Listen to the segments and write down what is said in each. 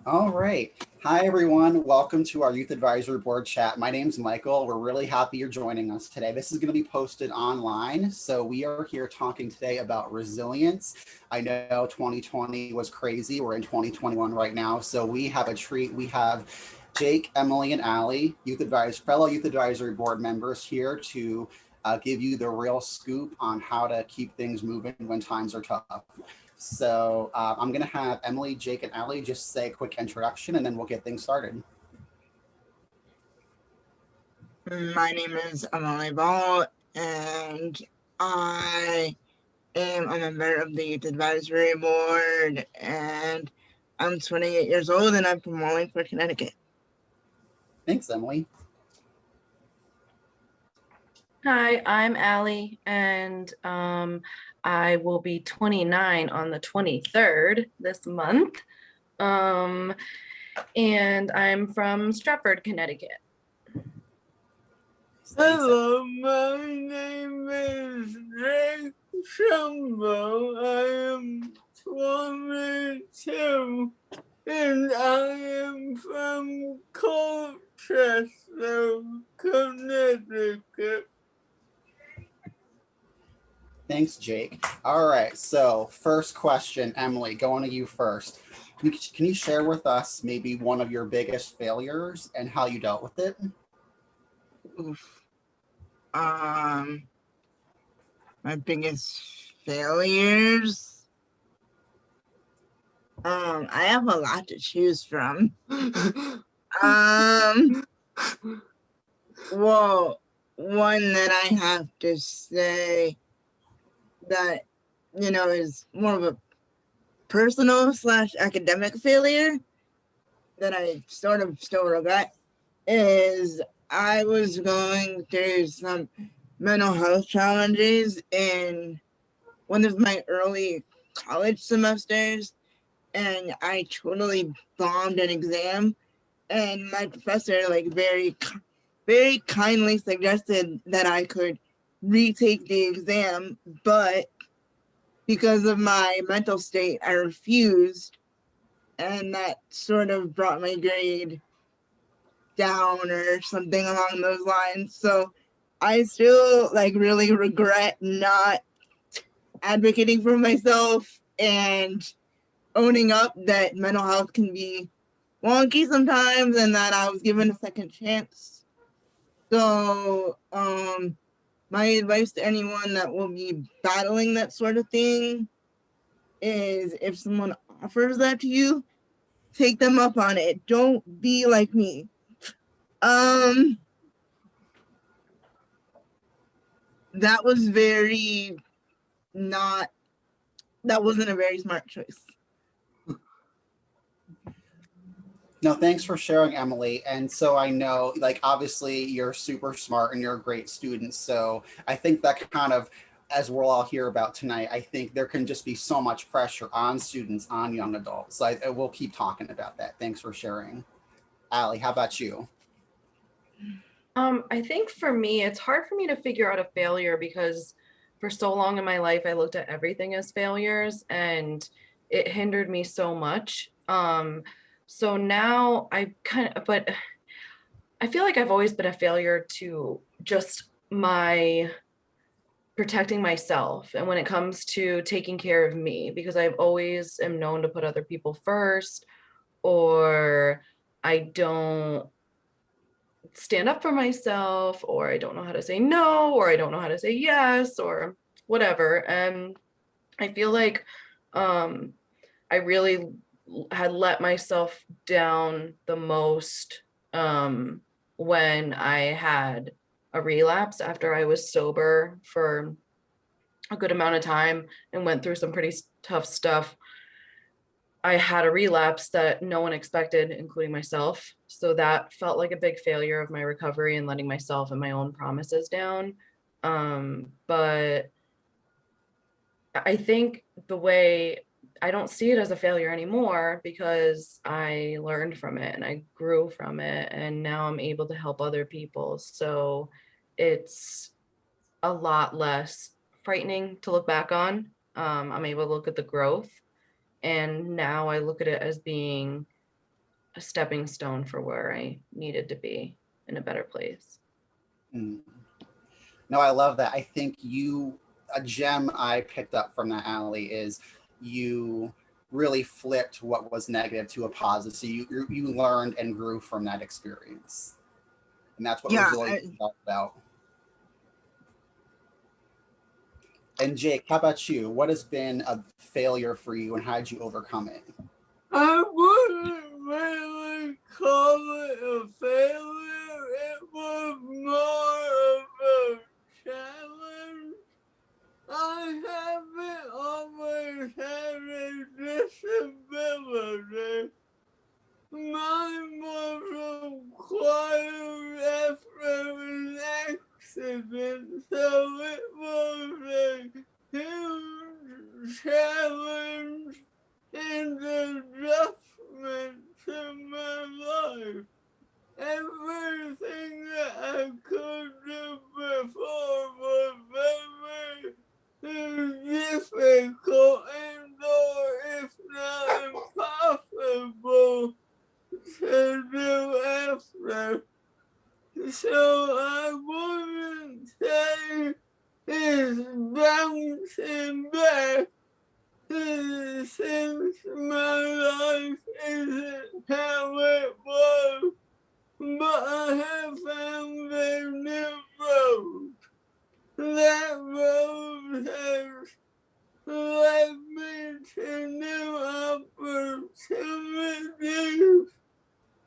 All right. Hi, everyone. Welcome to our Youth Advisory Board chat. My name's Michael. We're really happy you're joining us today. This is going to be posted online. So we are here talking today about resilience. I know 2020 was crazy. We're in 2021 right now. So we have a treat. We have Jake, Emily, and Allie, fellow Youth Advisory Board members here to give you the real scoop on how to keep things moving when times are tough. So I'm going to have Emily, Jake, and Allie just say a quick introduction, and then we'll get things started. My name is Emily Ball, and I am a member of the Youth Advisory Board, and I'm 28 years old, and I'm from Wallingford, Connecticut. Thanks, Emily. Hi, I'm Allie, and I will be 29 on the 23rd this month. And I'm from Stratford, Connecticut. Hello, my name is Jake Shumbo. I am 22, and I am from Colchester, Connecticut. Thanks, Jake. All right, so first question, Emily, going to you first. Can you share with us maybe one of your biggest failures and how you dealt with it? Oof. My biggest failures. I have a lot to choose from. Well, one that I have to say that, is more of a personal / academic failure that I sort of still regret is I was going through some mental health challenges in one of my early college semesters, and I totally bombed an exam, and my professor very kindly suggested that I could retake the exam, but because of my mental state, I refused, and that sort of brought my grade down or something along those lines. So I still really regret not advocating for myself and owning up that mental health can be wonky sometimes and that I was given a second chance. So my advice to anyone that will be battling that sort of thing is if someone offers that to you, take them up on it. Don't be like me. That was that wasn't a very smart choice. No, thanks for sharing, Emily. And so I know, obviously you're super smart and you're a great student. So I think that kind of, as we'll all hear about tonight, I think there can just be so much pressure on students, on young adults. We'll keep talking about that. Thanks for sharing. Allie, how about you? I think for me, it's hard for me to figure out a failure because for so long in my life, I looked at everything as failures and it hindered me so much. So now but I feel like I've always been a failure to just my protecting myself and when it comes to taking care of me, because I've always am known to put other people first, or I don't stand up for myself, or I don't know how to say no, or I don't know how to say yes, or whatever. And I feel like I really had let myself down the most when I had a relapse after I was sober for a good amount of time and went through some pretty tough stuff. I had a relapse that no one expected, including myself. So that felt like a big failure of my recovery and letting myself and my own promises down. But I think I don't see it as a failure anymore because I learned from it and I grew from it, and now I'm able to help other people. So it's a lot less frightening to look back on. I'm able to look at the growth, and now I look at it as being a stepping stone for where I needed to be in a better place. Mm. No, I love that. I think a gem I picked up from that, Allie, is you really flipped what was negative to a positive. So you learned and grew from that experience. And that's what Yeah, resilience is all about. And Jake, how about you? What has been a failure for you and how did you overcome it? I wouldn't really call it a failure. It was more of a challenge. I haven't always had a disability. Mine was acquired after an accident, so it was a huge challenge and adjustment to my life. Everything that I could do before was very difficult and or if not impossible to do after. So I wouldn't say it's bouncing back since my life isn't how it was, but I have found a new road. That road has led me to new opportunities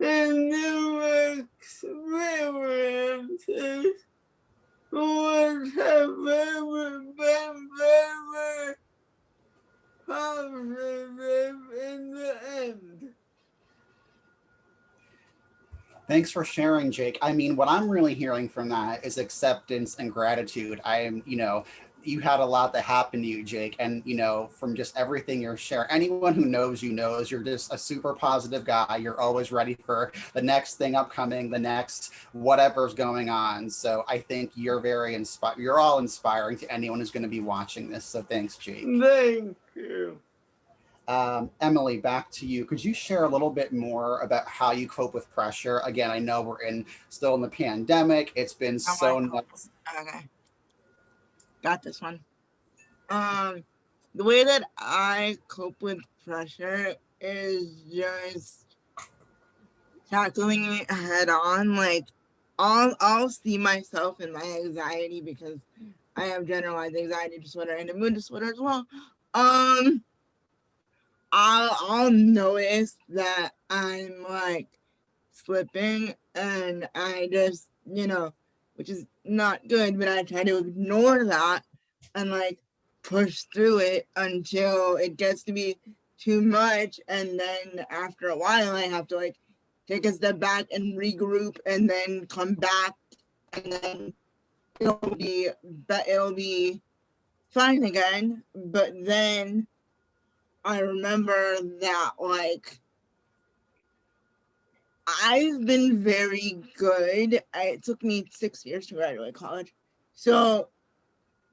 and new experiences, which have been very positive in the end. Thanks for sharing, Jake. I mean, what I'm really hearing from that is acceptance and gratitude. You had a lot that happened to you, Jake. And, from just everything you're sharing, anyone who knows you knows you're just a super positive guy. You're always ready for the next thing upcoming, the next whatever's going on. So I think you're very inspired. You're all inspiring to anyone who's going to be watching this. So thanks, Jake. Thank you. Emily, back to you. Could you share a little bit more about how you cope with pressure? Again, I know we're still in the pandemic. It's been so nuts. Okay. Got this one. The way that I cope with pressure is just tackling it head on. Like I'll see myself in my anxiety because I have generalized anxiety disorder and a mood disorder as well. I'll notice that I'm like slipping and I just, which is not good, but I try to ignore that and like push through it until it gets to be too much. And then after a while, I have to like take a step back and regroup and then come back and then it'll be fine again. But then I remember that like I've been very good. It took me 6 years to graduate college. So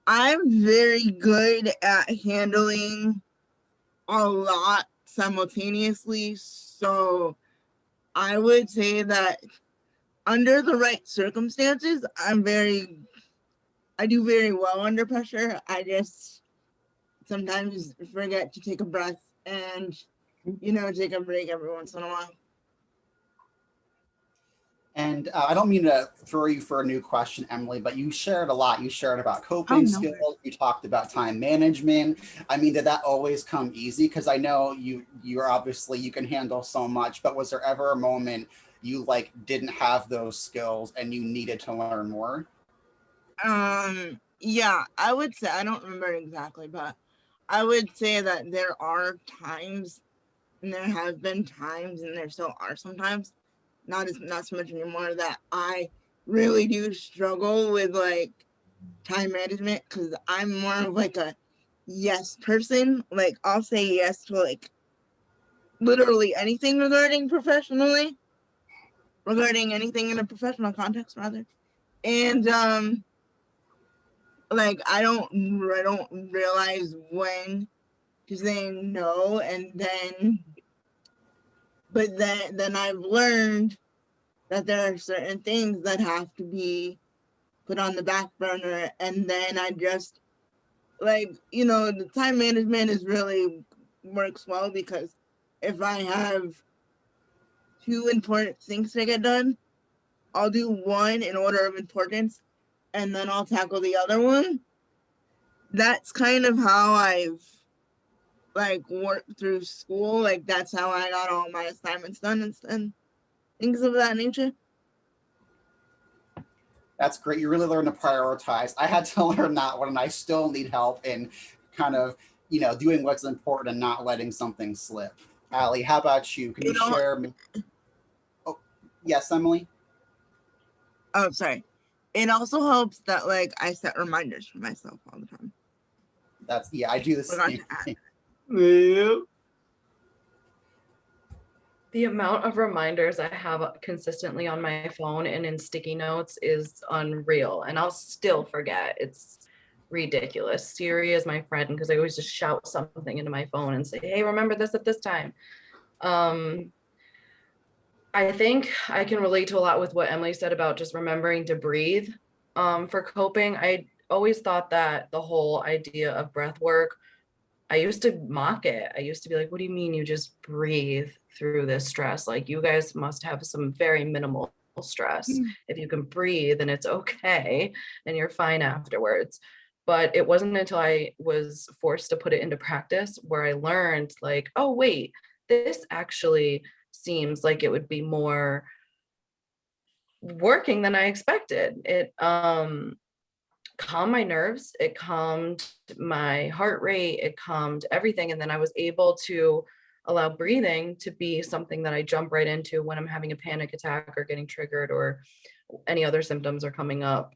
I'm very good at handling a lot simultaneously. So I would say that under the right circumstances, I do very well under pressure. I just sometimes forget to take a breath and, take a break every once in a while. And I don't mean to throw you for a new question, Emily, but you shared a lot. You shared about coping skills. You talked about time management. I mean, did that always come easy? Because I know you're obviously, you can handle so much, but was there ever a moment you like didn't have those skills and you needed to learn more? Yeah, I would say, I don't remember exactly, but I would say that there are times and there have been times and there still are sometimes, not so much anymore, that I really do struggle with like time management because I'm more of like a yes person. Like I'll say yes to like literally anything regarding anything in a professional context rather. And like I don't realize when to say no, and then But then I've learned that there are certain things that have to be put on the back burner, and then I just, like, the time management is really works well, because if I have 2 important things to get done, I'll do one in order of importance, and then I'll tackle the other one. That's kind of how I've worked through school. Like, that's how I got all my assignments done and things of that nature. That's great. You really learn to prioritize. I had to learn that one, and I still need help in kind of, doing what's important and not letting something slip. Allie, how about you? Can you share? Oh, yes, Emily? Oh, sorry. It also helps that, I set reminders for myself all the time. I do the same thing. Yeah. The amount of reminders I have consistently on my phone and in sticky notes is unreal, and I'll still forget. It's ridiculous. Siri is my friend because I always just shout something into my phone and say, hey, remember this at this time. I think I can relate to a lot with what Emily said about just remembering to breathe. For coping, I always thought that the whole idea of breath work, I used to mock it. I used to be like, what do you mean you just breathe through this stress? Like, you guys must have some very minimal stress. If you can breathe and it's okay and you're fine afterwards. But it wasn't until I was forced to put it into practice where I learned, like, oh, wait, this actually seems like it would be more working than I expected. It calmed my nerves, it calmed my heart rate, it calmed everything. And then I was able to allow breathing to be something that I jump right into when I'm having a panic attack or getting triggered or any other symptoms are coming up.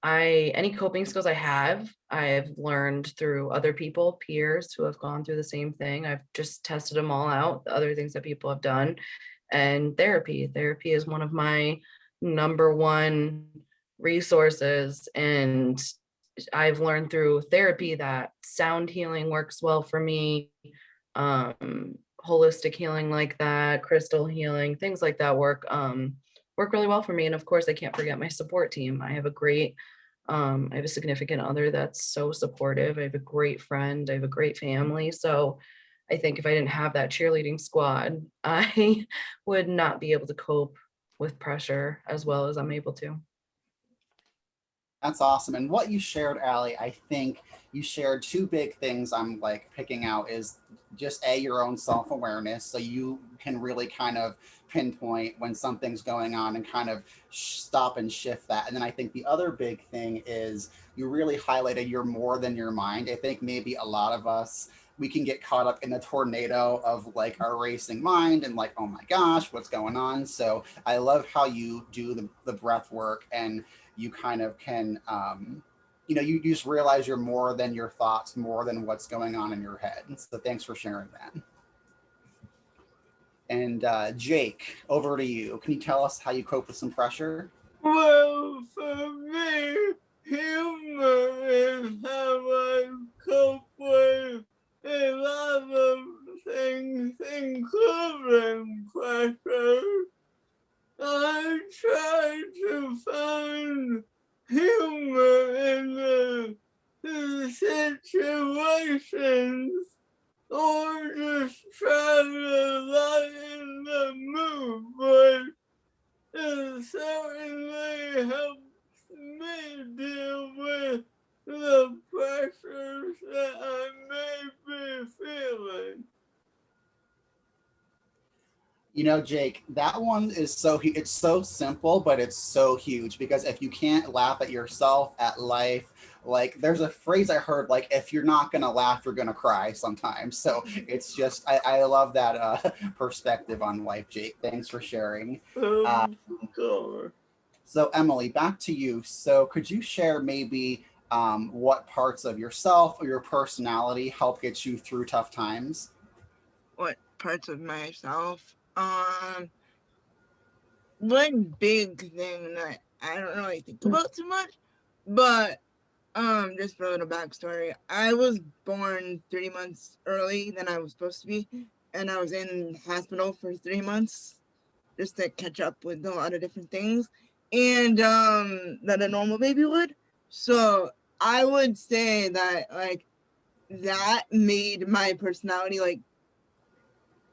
Any coping skills I've learned through other people, peers who have gone through the same thing. I've just tested them all out, the other things that people have done. And therapy is one of my number one resources. And I've learned through therapy that sound healing works well for me. Holistic healing like that, crystal healing, things like that work really well for me. And of course, I can't forget my support team. I have a significant other that's so supportive. I have a great friend. I have a great family. So I think if I didn't have that cheerleading squad, I would not be able to cope with pressure as well as I'm able to. That's awesome. And what you shared, Allie, I think you shared 2 big things I'm picking out is just your own self-awareness. So you can really kind of pinpoint when something's going on and kind of stop and shift that. And then I think the other big thing is you really highlighted you're more than your mind. I think maybe a lot of us, we can get caught up in the tornado of our racing mind and oh my gosh, what's going on? So I love how you do the breath work, and you kind of can, you just realize you're more than your thoughts, more than what's going on in your head. So thanks for sharing that. And Jake, over to you. Can you tell us how you cope with some pressure? Well, for me, humor is how I cope with a lot of things, including pressure. I try to find humor in the situations, or just try to lighten the mood, but it certainly helps me deal with the pressures that I may be feeling. Jake, that one is it's so simple, but it's so huge, because if you can't laugh at yourself, at life, there's a phrase I heard, if you're not going to laugh, you're going to cry sometimes. So it's just, I love that perspective on life, Jake. Thanks for sharing. Sure. So Emily, back to you. So could you share maybe what parts of yourself or your personality help get you through tough times? What parts of myself? One big thing that I don't really think about too much, but just for a little backstory, I was born 3 months early than I was supposed to be, and I was in the hospital for 3 months just to catch up with a lot of different things, and that a normal baby would. So I would say that like that made my personality like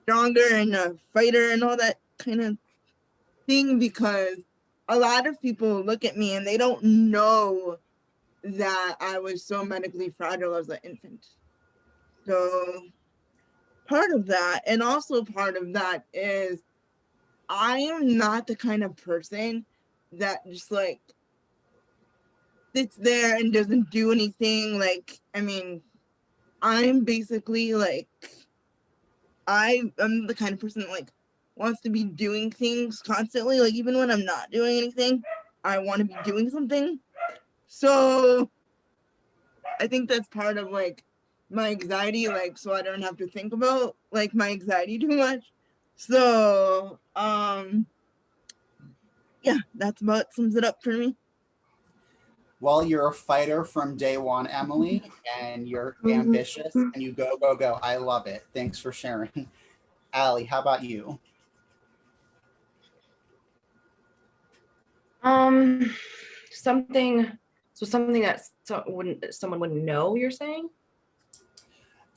stronger and a fighter and all that kind of thing, because a lot of people look at me and they don't know that I was so medically fragile as an infant. So part of that, and also part of that is I am not the kind of person that just like sits there and doesn't do anything. Like, I mean, I'm basically like, I'm the kind of person that like wants to be doing things constantly. Like, even when I'm not doing anything, I want to be doing something. So I think that's part of like my anxiety, like, so I don't have to think about like my anxiety too much. So yeah, that's about sums it up for me. Well, you're a fighter from day one, Emily, and you're ambitious and you go, go, go. I love it. Thanks for sharing. Allie, how about you? Something, so something that someone wouldn't know, you're saying?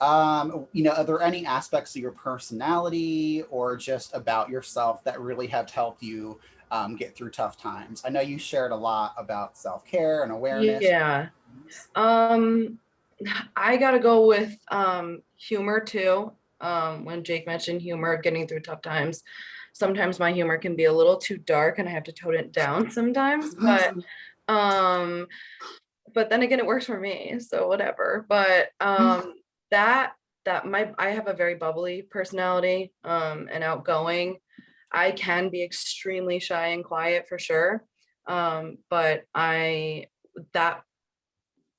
Are there any aspects of your personality or just about yourself that really have helped you get through tough times? I know you shared a lot about self-care and awareness. Yeah. I gotta go with humor too. When Jake mentioned humor, getting through tough times, sometimes my humor can be a little too dark and I have to tone it down sometimes, um but then again it works for me, so whatever. But that I have a very bubbly personality, and outgoing. I can be extremely shy and quiet for sure, but that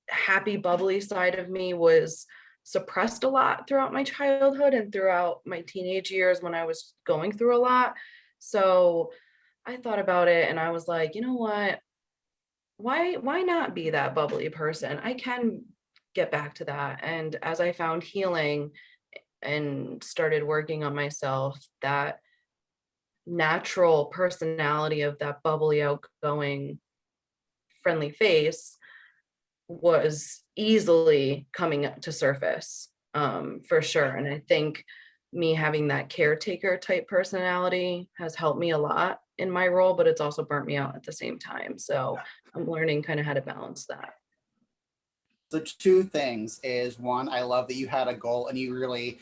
happy bubbly side of me was suppressed a lot throughout my childhood and throughout my teenage years when I was going through a lot. So I thought about it and I was like, you know what, why not be that bubbly person? I can get back to that. And as I found healing and started working on myself, that natural personality of that bubbly, outgoing, friendly face was easily coming up to surface, for sure. And I think me having that caretaker type personality has helped me a lot in my role, but it's also burnt me out at the same time. So I'm learning kind of how to balance that. So two things is one, I love that you had a goal and you really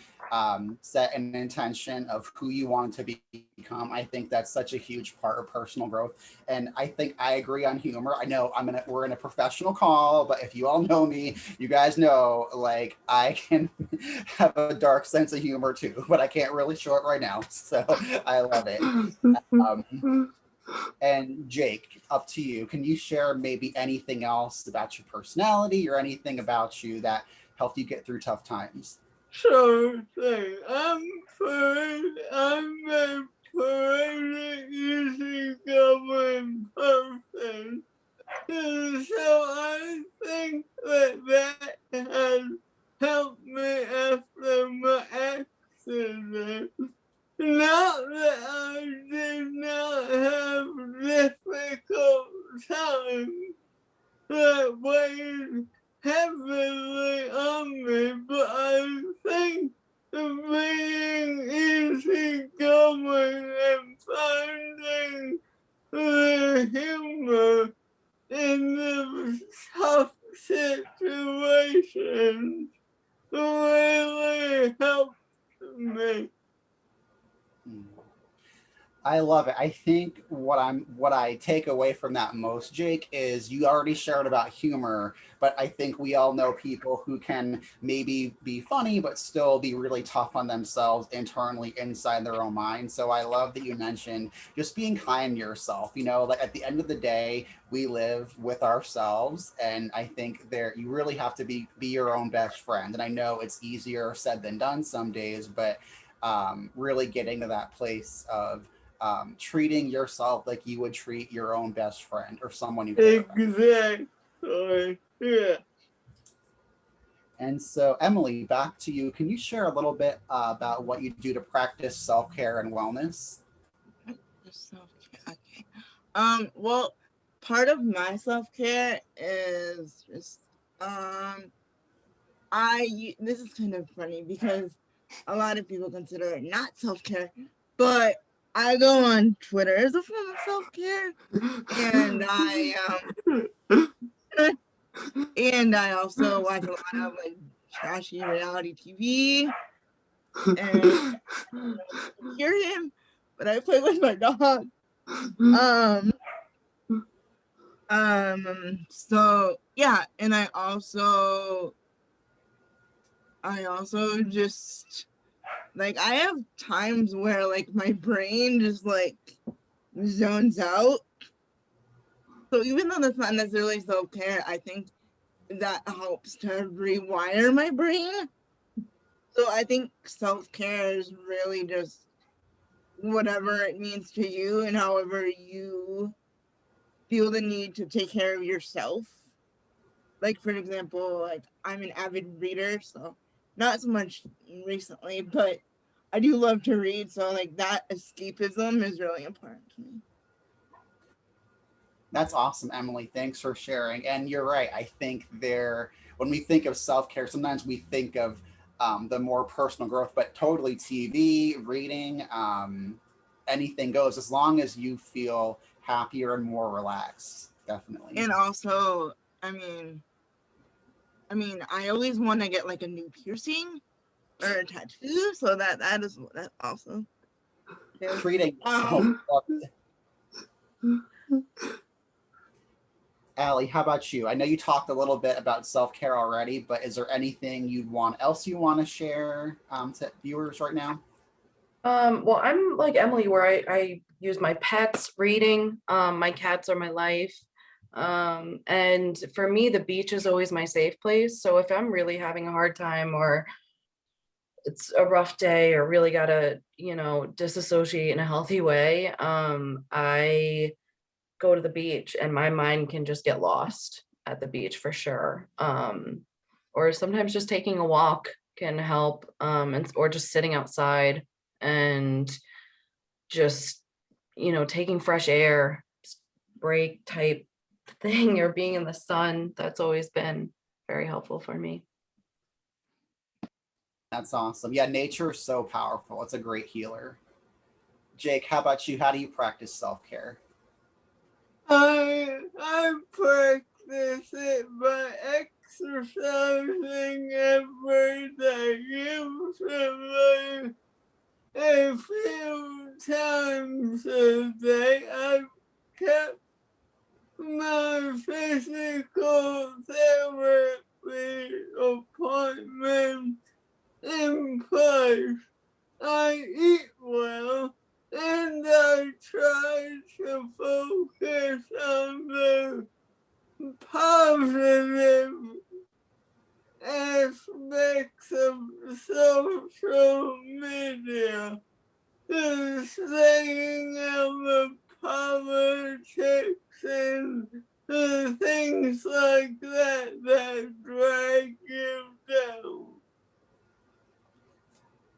set an intention of who you want to become. I think that's such a huge part of personal growth. And I think I agree on humor. I know we're in a professional call, but if you all know me, you guys know like I can have a dark sense of humor too, but I can't really show it right now. So I love it. And Jake, up to you. Can you share maybe anything else about your personality or anything about you that helped you get through tough times? Sure thing. I'm a pretty easygoing person. So I think that has helped me after my accident. Not that I did not have difficult times that weighed heavily on me, but I think being easygoing and finding the humor in the tough situations really helped me. I love it. I think what I take away from that most, Jake, is you already shared about humor, but I think we all know people who can maybe be funny but still be really tough on themselves internally inside their own mind. So I love that you mentioned just being kind to yourself. Like at the end of the day, we live with ourselves, and I think you really have to be your own best friend. And I know it's easier said than done some days, but really getting to that place of treating yourself like you would treat your own best friend or someone you care about. Exactly. Yeah. And so, Emily, back to you. Can you share a little bit about what you do to practice self-care and wellness? Okay. Well, part of my self-care is just this is kind of funny because a lot of people consider it not self-care, but I go on Twitter as a form of self-care, and I also watch a lot of like trashy reality TV, and I hear him, but I play with my dog. So yeah, and I also just like I have times where like my brain just like zones out. So even though that's not necessarily self-care, I think that helps to rewire my brain. So I think self-care is really just whatever it means to you and however you feel the need to take care of yourself. Like for example, like I'm an avid reader, so not so much recently, but I do love to read, so like that escapism is really important to me. That's awesome, Emily. Thanks for sharing. And you're right. I think when we think of self-care, sometimes we think of the more personal growth, but totally TV, reading, anything goes as long as you feel happier and more relaxed. Definitely. And also, I I always want to get like a new piercing or a tattoo, so that's awesome. Treating. Allie, how about you? I know you talked a little bit about self-care already, but is there anything you want to share to viewers right now? Well, I'm like Emily, where I use my pets, reading. My cats are my life. And for me, the beach is always my safe place. So if I'm really having a hard time or it's a rough day or really gotta, disassociate in a healthy way, I go to the beach and my mind can just get lost at the beach for sure. Or sometimes just taking a walk can help, or just sitting outside and just, taking fresh air, break type thing, or being in the sun. That's always been very helpful for me. That's awesome. Yeah, nature is so powerful. It's a great healer. Jake, how about you? How do you practice self-care? I practice it by exercising every day. Usually a few times a day. I've kept my physical therapy appointment in place. I eat well and I try to focus on the positive aspects of social media. The staying out of politics and the things like that drag you down.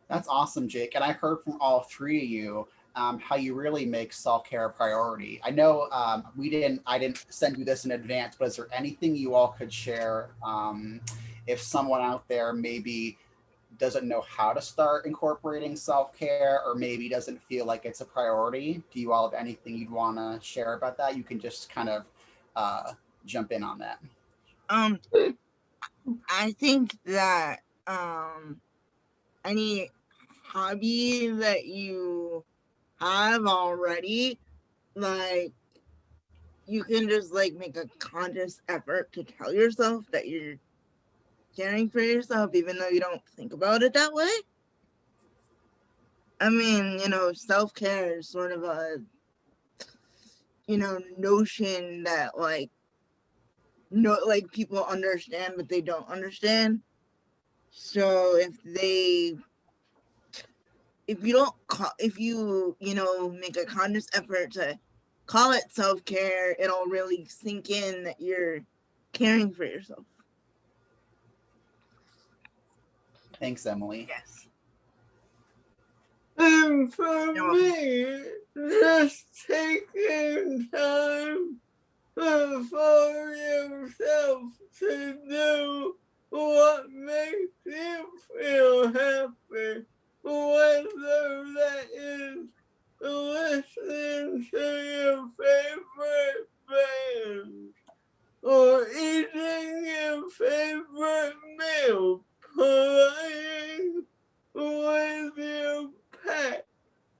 That's awesome, Jake. And I heard from all three of you how you really make self-care a priority. I know I didn't send you this in advance, but is there anything you all could share if someone out there maybe doesn't know how to start incorporating self-care or maybe doesn't feel like it's a priority? Do you all have anything you'd want to share about that? You can just kind of jump in on that. I think that any hobby that you have already, like you can just like make a conscious effort to tell yourself that you're caring for yourself, even though you don't think about it that way. I mean, self-care is sort of a, notion that like people understand, but they don't understand. So if you make a conscious effort to call it self-care, it'll really sink in that you're caring for yourself. Thanks, Emily. Yes. And for You're me, just taking time for yourself to do what makes you feel happy, whether that is listening to your favorite band or eating your favorite meal, playing with your pet,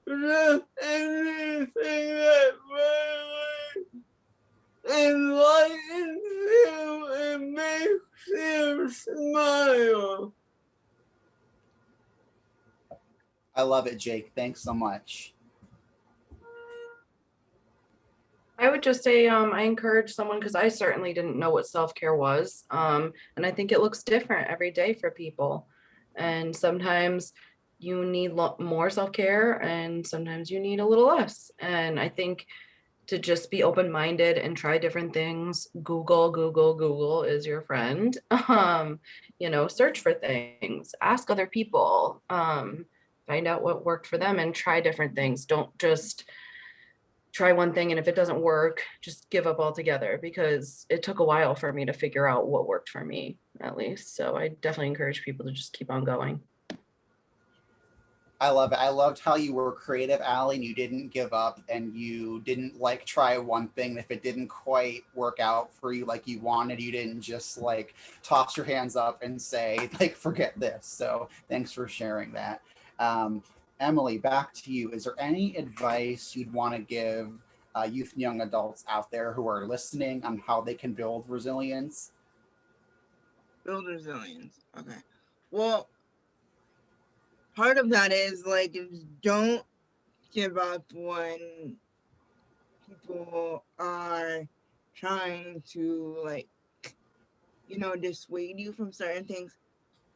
just anything that really enlightens you and makes you smile. I love it, Jake. Thanks so much. I would just say I encourage someone, because I certainly didn't know what self-care was. And I think it looks different every day for people. And sometimes you need more self-care and sometimes you need a little less. And I think to just be open-minded and try different things. Google is your friend. Search for things, ask other people, find out what worked for them and try different things. Don't just try one thing and if it doesn't work, just give up altogether, because it took a while for me to figure out what worked for me, at least. So I definitely encourage people to just keep on going. I love it. I loved how you were creative, Allie, and you didn't give up and you didn't like try one thing. If it didn't quite work out for you like you wanted, you didn't just like toss your hands up and say, like, forget this. So thanks for sharing that. Emily, back to you. Is there any advice you'd want to give youth and young adults out there who are listening on how they can build resilience? Build resilience. Okay. Well, part of that is like, don't give up when people are trying to dissuade you from certain things.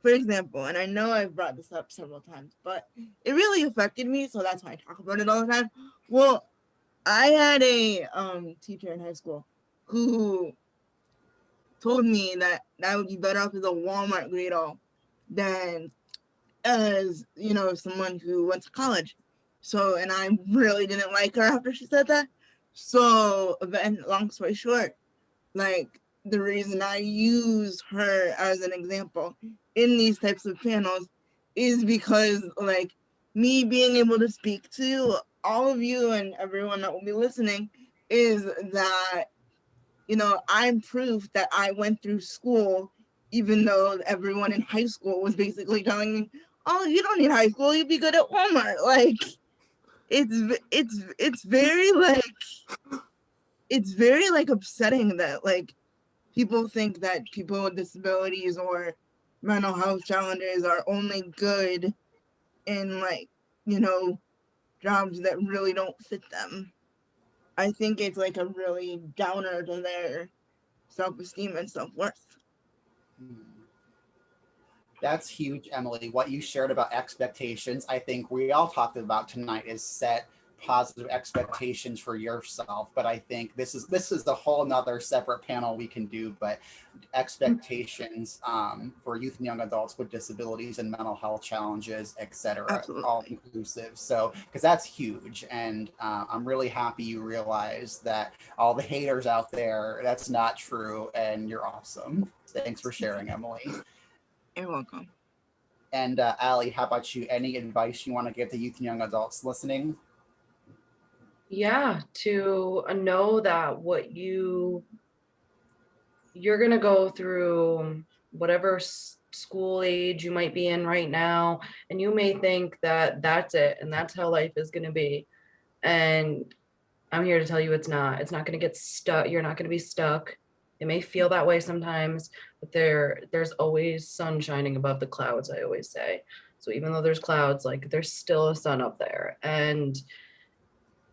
For example, and I know I've brought this up several times, but it really affected me, so that's why I talk about it all the time. Well, I had a teacher in high school who told me that I would be better off as a Walmart greedo than as, someone who went to college. So, and I really didn't like her after she said that. So, and long story short, like, the reason I use her as an example in these types of panels is because, like, me being able to speak to all of you and everyone that will be listening is that, I'm proof that I went through school, even though everyone in high school was basically telling me, oh, you don't need high school, you'd be good at Walmart. Like, it's very upsetting that, like, people think that people with disabilities or mental health challenges are only good in, like, jobs that really don't fit them. I think it's like a really downer to their self-esteem and self-worth. That's huge, Emily. What you shared about expectations, I think we all talked about tonight, is set positive expectations for yourself. But I think this is a whole nother separate panel we can do. But expectations for youth and young adults with disabilities and mental health challenges, etc., Absolutely. all inclusive. So because that's huge, and I'm really happy you realize that all the haters out there, that's not true, and you're awesome. Thanks for sharing, Emily. You're welcome. And Allie, how about you? Any advice you want to give to youth and young adults listening? Yeah, to know that you're going to go through whatever school age you might be in right now, and you may think that that's it and that's how life is going to be. And I'm here to tell you it's not. It's not going to get stuck. You're not going to be stuck. It may feel that way sometimes, but there's always sun shining above the clouds, I always say. So even though there's clouds, like, there's still a sun up there, and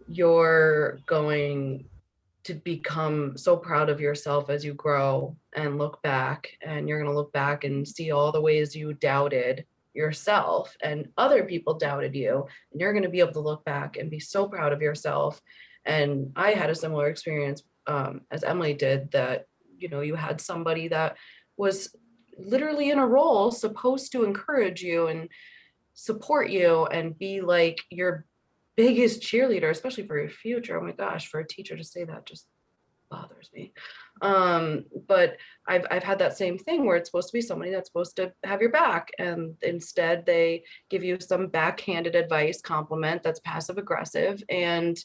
you're going to become so proud of yourself as you grow and look back, and you're going to look back and see all the ways you doubted yourself and other people doubted you, and you're going to be able to look back and be so proud of yourself. And I had a similar experience as Emily did, that you had somebody that was literally in a role supposed to encourage you and support you and be like your biggest cheerleader, especially for your future. Oh my gosh, for a teacher to say that just bothers me. But I've had that same thing where it's supposed to be somebody that's supposed to have your back, and instead they give you some backhanded advice, compliment that's passive aggressive, and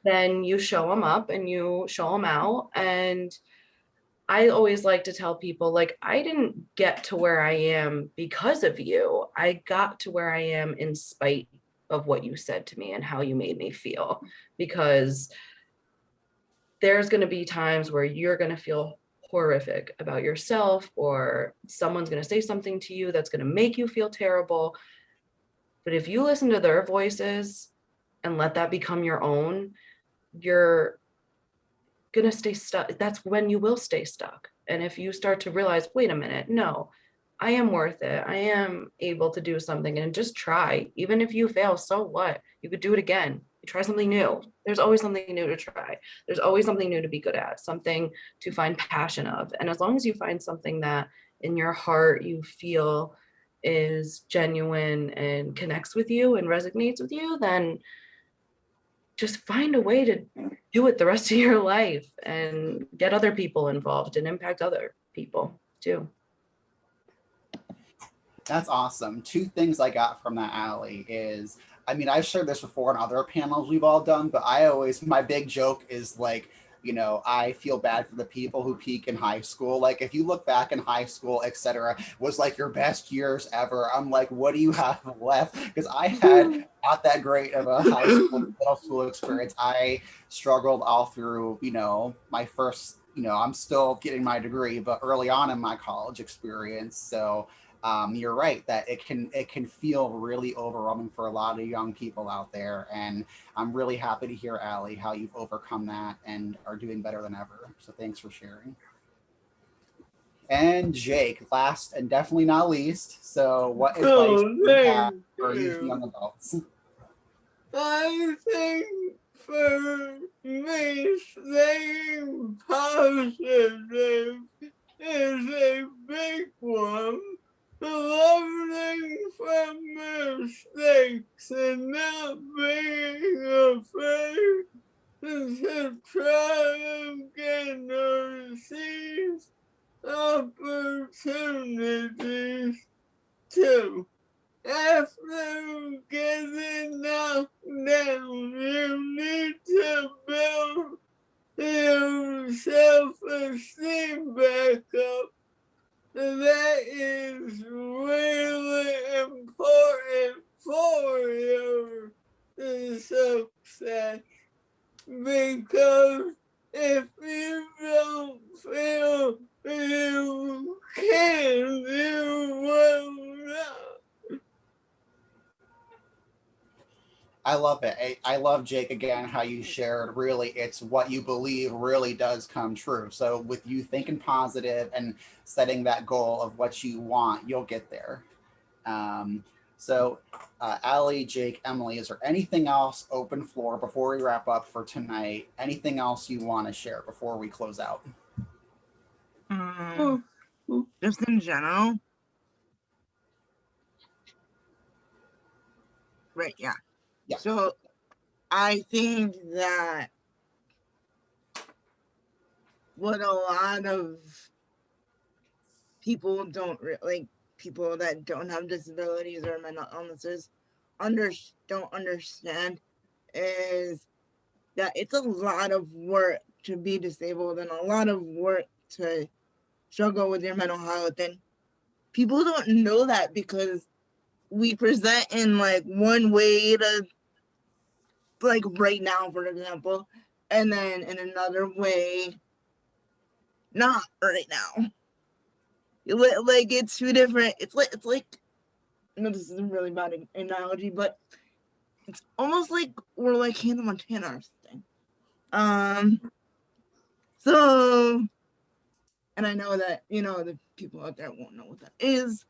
then you show them up and you show them out. And I always like to tell people, like, I didn't get to where I am because of you. I got to where I am in spite of what you said to me and how you made me feel, because there's going to be times where you're going to feel horrific about yourself, or someone's going to say something to you that's going to make you feel terrible. But if you listen to their voices and let that become your own, you're going to stay stuck. That's when you will stay stuck. And if you start to realize, wait a minute, no, I am worth it. I am able to do something, and just try. Even if you fail, so what? You could do it again. You try something new. There's always something new to try. There's always something new to be good at, something to find passion of. And as long as you find something that in your heart you feel is genuine and connects with you and resonates with you, then just find a way to do it the rest of your life and get other people involved and impact other people too. That's awesome. Two things I got from that, Allie, is, I mean, I've shared this before in other panels we've all done, but my big joke is like, I feel bad for the people who peak in high school. Like, if you look back in high school, etc., was like your best years ever. I'm like, what do you have left? Because I had not that great of a high school, middle school experience. I struggled all through, my first, I'm still getting my degree, but early on in my college experience. So you're right that it can feel really overwhelming for a lot of young people out there, and I'm really happy to hear, Allie, how you've overcome that and are doing better than ever. So thanks for sharing. And Jake, last and definitely not least, so what advice do you have for youth young adults? I think for me, staying positive is a big one. Learning from mistakes and not being afraid to try again or seize opportunities too. After getting knocked down, you need to build your self-esteem back up. That is really important for your success, because if you don't feel you can, you will not. I love it. I love, Jake, again, how you shared, really, it's what you believe really does come true. So with you thinking positive and setting that goal of what you want, you'll get there. So Allie, Jake, Emily, is there anything else, open floor, before we wrap up for tonight? Anything else you want to share before we close out? Just in general. Right, yeah. Yeah. So I think that what a lot of people don't like, people that don't have disabilities or mental illnesses don't understand is that it's a lot of work to be disabled and a lot of work to struggle with your mental health, and people don't know that because we present in like one way to, like, right now, for example, and then in another way not right now. Like, it's two different, it's like I know this is a really bad analogy, but it's almost like we're like Hannah Montana or something. So, and I know that, the people out there won't know what that is,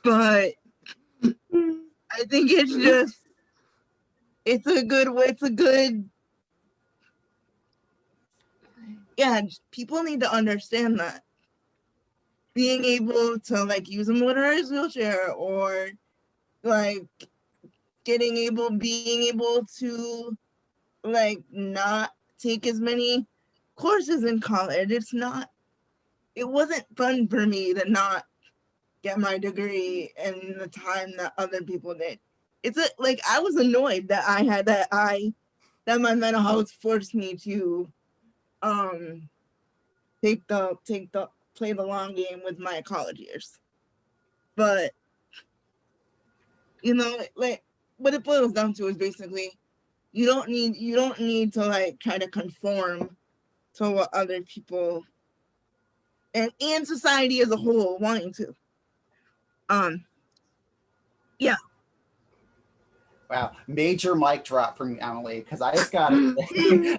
but I think it's a good, yeah, people need to understand that. being able to like use a motorized wheelchair, or like being able to like not take as many courses in college. It wasn't fun for me to not get my degree in the time that other people did. Like I was annoyed that that my mental health forced me to play the long game with my college years. But like what it boils down to is basically you don't need to like try to conform to what other people and society as a whole wanting to. Yeah. Wow, major mic drop from Emily, because I just got a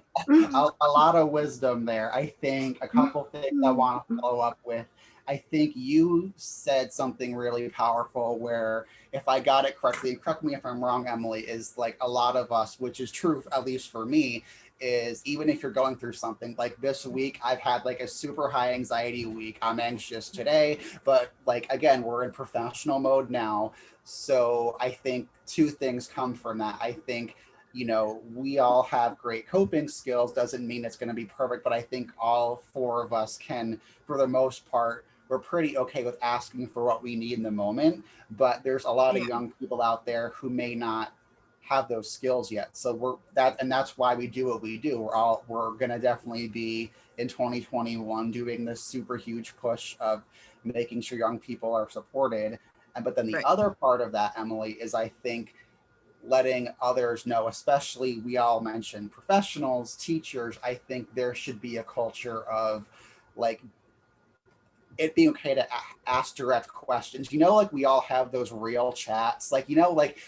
lot of wisdom there. I think a couple things I want to follow up with. I think you said something really powerful where, if I got it correctly, correct me if I'm wrong, Emily, is like a lot of us, which is true, at least for me, is even if you're going through something like this week, I've had like a super high anxiety week. I'm anxious today, but like, again, we're in professional mode now. So I think two things come from that. I think, we all have great coping skills. Doesn't mean it's going to be perfect, but I think all four of us can, for the most part, we're pretty okay with asking for what we need in the moment. But there's a lot of young people out there who may not have those skills yet. So that's why we do what we do. We're going to definitely be in 2021 doing this super huge push of making sure young people are supported. But then the other part of that, Emily, is I think letting others know, especially we all mentioned professionals, teachers, I think there should be a culture of like it being okay to ask direct questions. Like we all have those real chats, like, like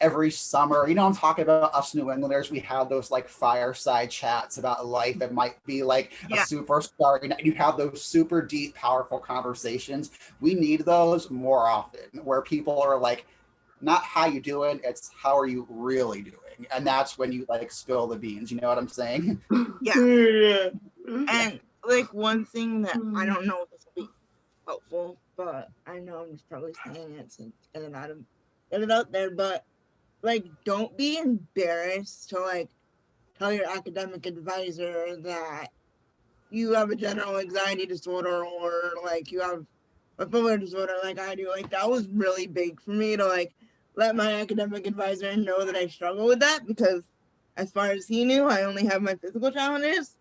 every summer, I'm talking about us New Englanders, we have those like fireside chats about life. It might be like a superstar, and you have those super deep, powerful conversations. We need those more often, where people are like, not how you doing, it's how are you really doing, and that's when you like spill the beans. You know what I'm saying? Yeah. And like one thing that I don't know if this will be helpful, but I know I'm just probably saying it to get it out there, but like don't be embarrassed to like tell your academic advisor that you have a general anxiety disorder, or like you have a bipolar disorder like I do. Like that was really big for me to like let my academic advisor know that I struggle with that, because as far as he knew, I only have my physical challenges.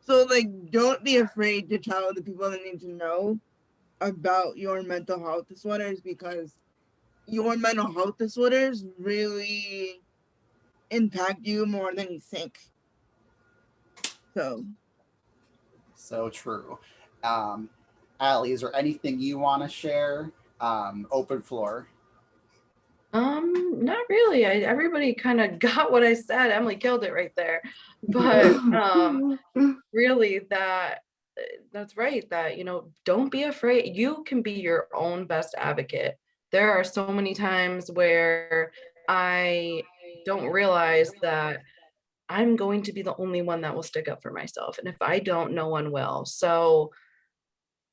So like don't be afraid to tell the people that need to know about your mental health disorders, because your mental health disorders really impact you more than you think. So true. Allie, is there anything you want to share? Open floor. Not really. Everybody kind of got what I said. Emily killed it right there. But really that's right, that don't be afraid. You can be your own best advocate. There are so many times where I don't realize that I'm going to be the only one that will stick up for myself, and if I don't, no one will. So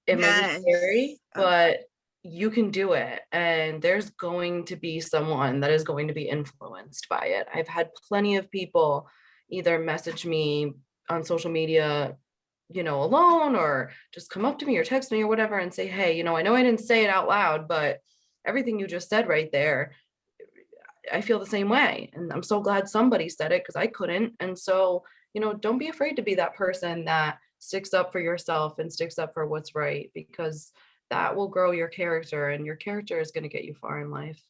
it might be scary, but you can do it, and there's going to be someone that is going to be influenced by it. I've had plenty of people either message me on social media, alone, or just come up to me or text me or whatever and say, hey, I know I didn't say it out loud, but everything you just said right there, I feel the same way. And I'm so glad somebody said it, because I couldn't. And so, don't be afraid to be that person that sticks up for yourself and sticks up for what's right, because that will grow your character, and your character is going to get you far in life.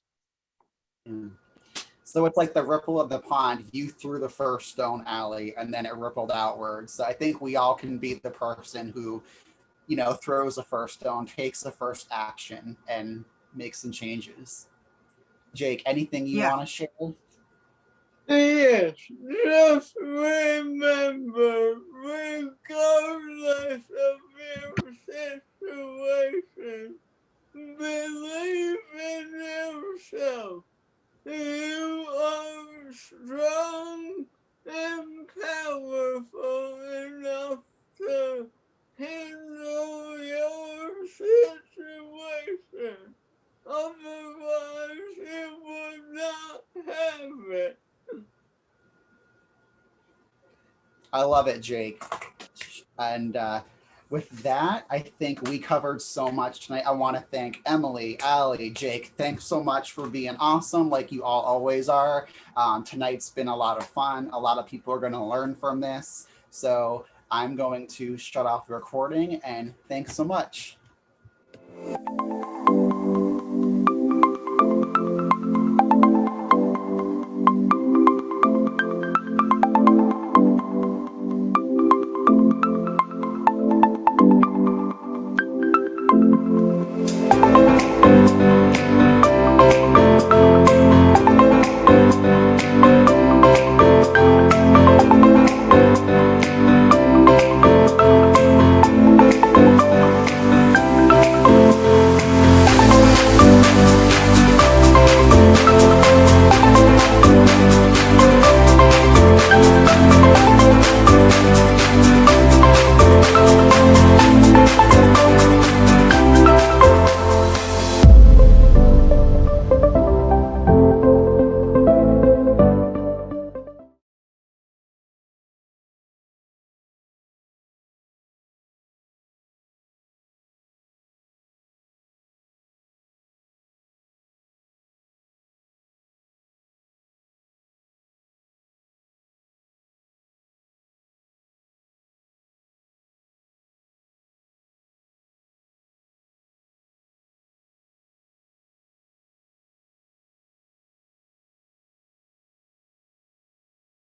So it's like the ripple of the pond. You threw the first stone, Allie, and then it rippled outwards. So I think we all can be the person who, throws the first stone, takes the first action, and makes some changes. Jake, anything you want to share? Yes, just remember, regardless of your situation, believe in yourself. You are strong and powerful enough to handle your otherwise it would not happen. I love it, Jake. And with that, I think we covered so much tonight. I want to thank Emily, Allie, Jake. Thanks so much for being awesome, like you all always are. Tonight's been a lot of fun. A lot of people are going to learn from this. So I'm going to shut off the recording, and thanks so much.